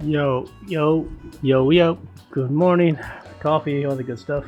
Yo, yo, yo. Good morning. Coffee, all the good stuff.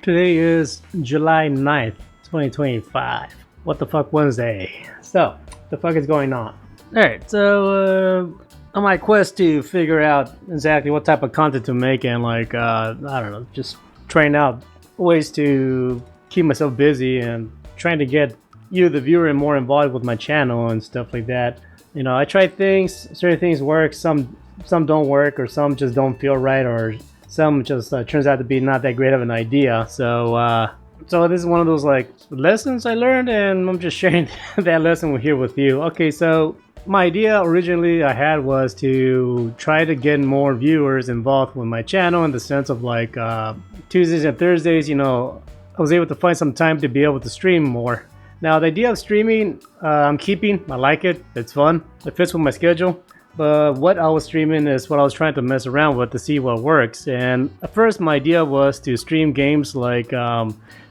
Today is July 9th, 2025. What the fuck Wednesday? So, the fuck is going on? Alright, so, on my quest to figure out exactly what type of content to make and, I don't know, just trying out ways to keep myself busy and trying to get you, the viewer, more involved with my channel and stuff like that. You know, I try things, certain things work, some don't work, or some just don't feel right, or some just turns out to be not that great of an idea. So this is one of those lessons I learned, and I'm just sharing that lesson here with you. Okay, so my idea originally I had was to try to get more viewers involved with my channel in the sense of Tuesdays and Thursdays. You know, I was able to find some time to be able to stream more. Now the idea of streaming, I'm keeping. I like it. It's fun. It fits with my schedule. But what I was streaming is what I was trying to mess around with to see what works. And at first my idea was to stream games like,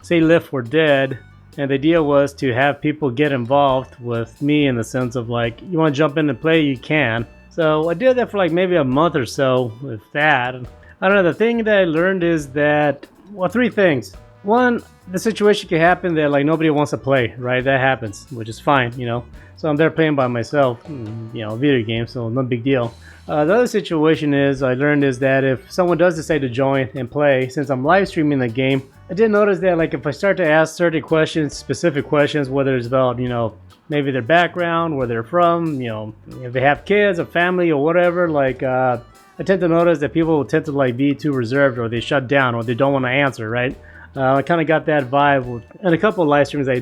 say, Left 4 Dead. And the idea was to have people get involved with me in the sense of you want to jump in and play, you can. So I did that for maybe a month or so with that. I don't know, the thing that I learned is that, well, three things. One, the situation can happen that nobody wants to play, right? That happens, which is fine, you know. So I'm there playing by myself, you know, video games, so no big deal. The other situation is I learned is that if someone does decide to join and play, since I'm live streaming the game, I did notice that if I start to ask certain questions, specific questions, whether it's about, you know, maybe their background, where they're from, you know, if they have kids, a family, or whatever, I tend to notice that people tend to be too reserved, or they shut down, or they don't want to answer, right? I kind of got that vibe with, and a couple of live streams I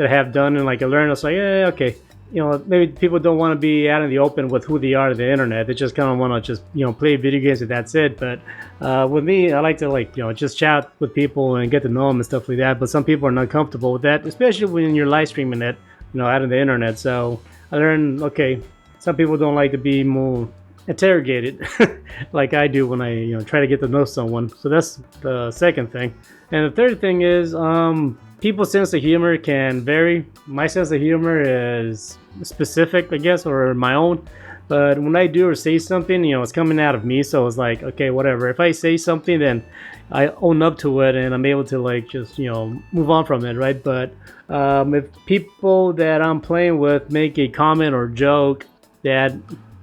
have done, and I learned, I was like, yeah, okay, you know, maybe people don't want to be out in the open with who they are on the internet. They just kind of want to just, you know, play video games and that's it. But with me, I like to you know, just chat with people and get to know them and stuff like that. But some people are not comfortable with that, especially when you're live streaming it, you know, out on the internet. So I learned, okay, some people don't like to be more interrogated like I do when I, you know, try to get to know someone. So that's the second thing. And the third thing is people's sense of humor can vary. My sense of humor is specific, I guess, or my own. But when I do or say something, you know, it's coming out of me. So it's okay, whatever. If I say something, then I own up to it and I'm able to just, you know, move on from it, right? But if people that I'm playing with make a comment or joke that,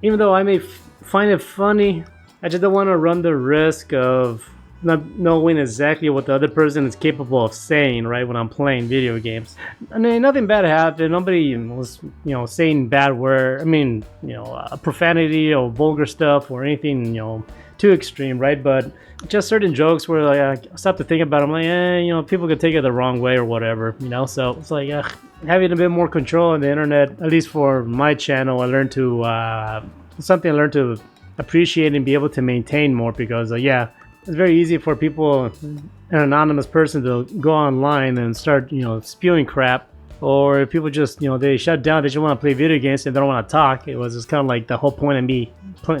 even though I may find it funny, I just don't want to run the risk of not knowing exactly what the other person is capable of saying, right, when I'm playing video games. I mean, nothing bad happened. Nobody was, you know, saying bad word. I mean, you know, profanity or vulgar stuff or anything, you know, too extreme, right? But just certain jokes where I stop to think about them, you know, people could take it the wrong way or whatever, you know. So it's having a bit more control on the internet, at least for my channel, I learned to something I learned to appreciate and be able to maintain more, because yeah, it's very easy for people, an anonymous person, to go online and start, you know, spewing crap. Or if people just, you know, they shut down, they just want to play video games and they don't want to talk. It was just kind of the whole point of me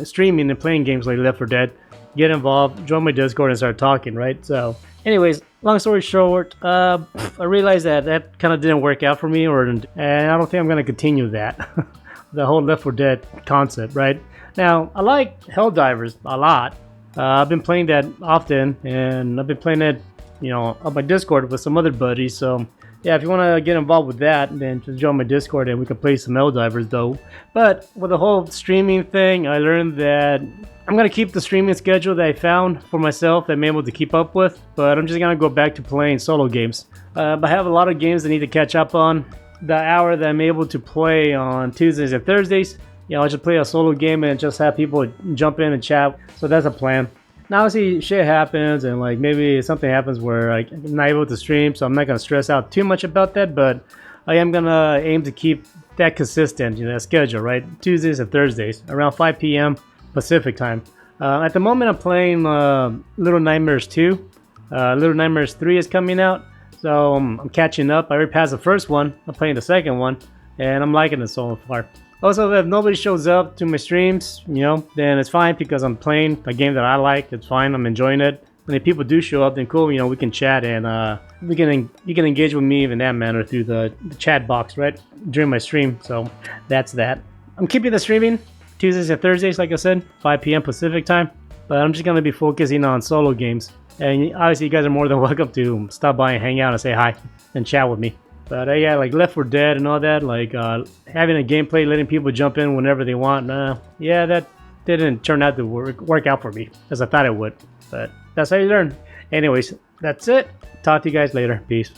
streaming and playing games like Left 4 Dead. Get involved, join my Discord and start talking, right? So anyways, long story short, I realized that kind of didn't work out for me, and I don't think I'm going to continue that. The whole Left 4 Dead concept, right? Now, I like Helldivers a lot. I've been playing that often, and I've been playing it, you know, on my Discord with some other buddies. So yeah, if you want to get involved with that, then just join my Discord and we can play some Helldivers though. But with the whole streaming thing, I learned that I'm going to keep the streaming schedule that I found for myself that I'm able to keep up with, but I'm just going to go back to playing solo games. But I have a lot of games I need to catch up on. The hour that I'm able to play on Tuesdays and Thursdays, you know, I'll just play a solo game and just have people jump in and chat. So that's a plan. Now, obviously, shit happens, and maybe something happens where I'm not able to stream, so I'm not gonna stress out too much about that. But I am gonna aim to keep that consistent, you know, that schedule, right? Tuesdays and Thursdays around 5 p.m. Pacific time. At the moment, I'm playing Little Nightmares 2. Little Nightmares 3 is coming out, so I'm catching up. I already passed the first one. I'm playing the second one, and I'm liking it so far. Also, if nobody shows up to my streams, you know, then it's fine, because I'm playing a game that I like. It's fine. I'm enjoying it. And if people do show up, then cool. You know, we can chat, and you can engage with me in that manner through the chat box, right, during my stream. So that's that. I'm keeping the streaming. Tuesdays and Thursdays, like I said, 5 p.m. Pacific time. But I'm just going to be focusing on solo games. And obviously, you guys are more than welcome to stop by and hang out and say hi and chat with me. But yeah, like Left 4 Dead and all that, like having a gameplay, letting people jump in whenever they want. Yeah, that didn't turn out to work out for me as I thought it would. But that's how you learn. Anyways, that's it. Talk to you guys later. Peace.